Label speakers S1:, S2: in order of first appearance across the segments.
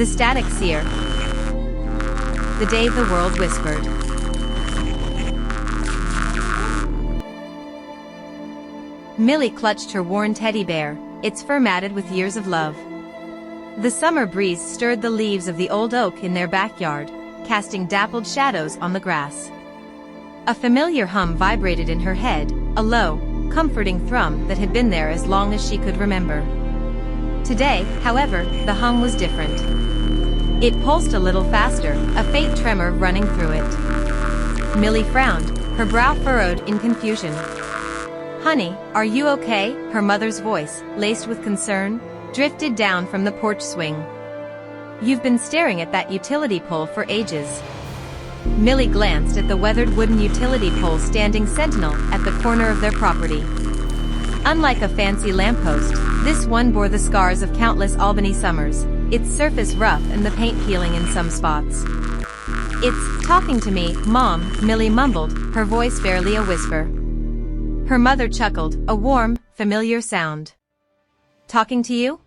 S1: The Static Seer. The Day the World Whispered. Millie clutched her worn teddy bear, its fur matted with years of love. The summer breeze stirred the leaves of the old oak in their backyard, casting dappled shadows on the grass. A familiar hum vibrated in her head, a low, comforting thrum that had been there as long as she could remember. Today, however, the hum was different. It pulsed a little faster, a faint tremor running through it. Millie frowned, her brow furrowed in confusion. "Honey, are you okay?" Her mother's voice, laced with concern, drifted down from the porch swing. "You've been staring at that utility pole for ages." Millie glanced at the weathered wooden utility pole standing sentinel at the corner of their property. Unlike a fancy lamppost, this one bore the scars of countless Albany summers, its surface rough and the paint peeling in some spots. "It's talking to me, Mom," Millie mumbled, her voice barely a whisper. Her mother chuckled, a warm, familiar sound. "Talking to you?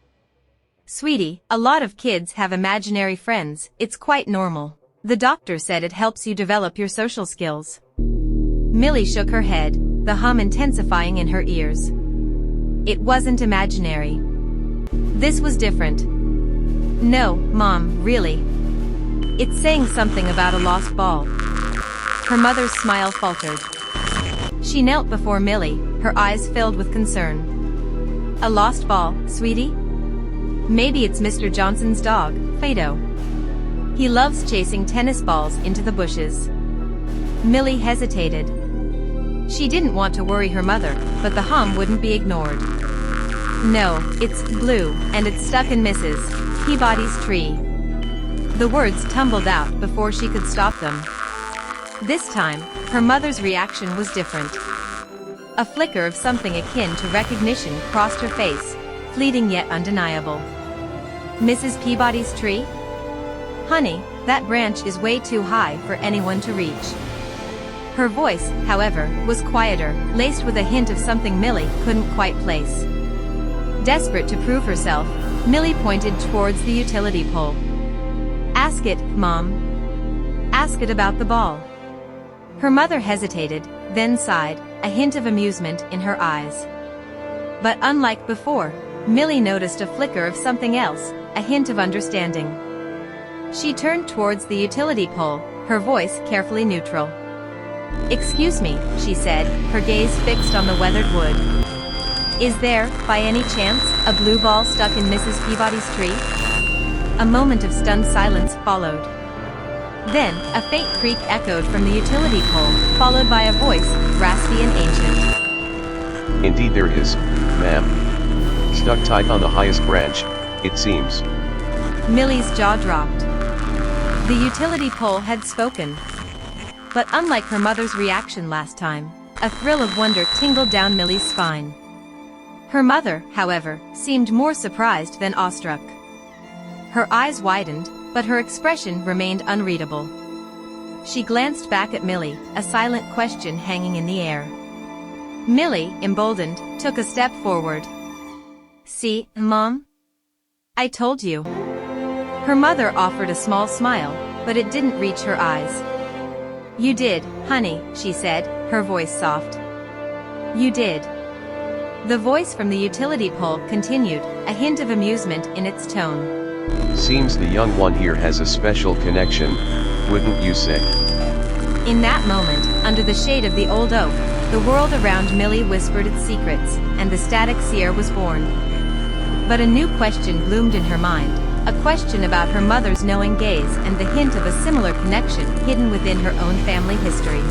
S1: Sweetie, a lot of kids have imaginary friends, it's quite normal. The doctor said it helps you develop your social skills." Millie shook her head, the hum intensifying in her ears. It wasn't imaginary. This was different. "No, Mom, really. It's saying something about a lost ball." Her mother's smile faltered. She knelt before Millie, her eyes filled with concern. "A lost ball, sweetie? Maybe it's Mr. Johnson's dog, Fido. He loves chasing tennis balls into the bushes." Millie hesitated. She didn't want to worry her mother, but the hum wouldn't be ignored. "No, it's blue, and it's stuck in Mrs. Peabody's tree." The words tumbled out before she could stop them. This time, her mother's reaction was different. A flicker of something akin to recognition crossed her face, fleeting yet undeniable. "Mrs. Peabody's tree? Honey, that branch is way too high for anyone to reach." Her voice, however, was quieter, laced with a hint of something Millie couldn't quite place. Desperate to prove herself, Millie pointed towards the utility pole. "Ask it, Mom. Ask it about the ball." Her mother hesitated, then sighed, a hint of amusement in her eyes. But unlike before, Millie noticed a flicker of something else, a hint of understanding. She turned towards the utility pole, her voice carefully neutral. "Excuse me," she said, her gaze fixed on the weathered wood. "Is there, by any chance, a blue ball stuck in Mrs. Peabody's tree?" A moment of stunned silence followed. Then, a faint creak echoed from the utility pole, followed by a voice, raspy and ancient.
S2: "Indeed there is, ma'am. Stuck tight on the highest branch, it seems."
S1: Millie's jaw dropped. The utility pole had spoken. But unlike her mother's reaction last time, a thrill of wonder tingled down Millie's spine. Her mother, however, seemed more surprised than awestruck. Her eyes widened, but her expression remained unreadable. She glanced back at Millie, a silent question hanging in the air. Millie, emboldened, took a step forward. "See, Mom? I told you." Her mother offered a small smile, but it didn't reach her eyes. "You did, honey," she said, her voice soft. "You did." The voice from the utility pole continued, a hint of amusement in its tone.
S2: "Seems the young one here has a special connection, wouldn't you say?"
S1: In that moment, under the shade of the old oak, the world around Millie whispered its secrets, and the Static Seer was born. But a new question bloomed in her mind, a question about her mother's knowing gaze and the hint of a similar connection hidden within her own family history.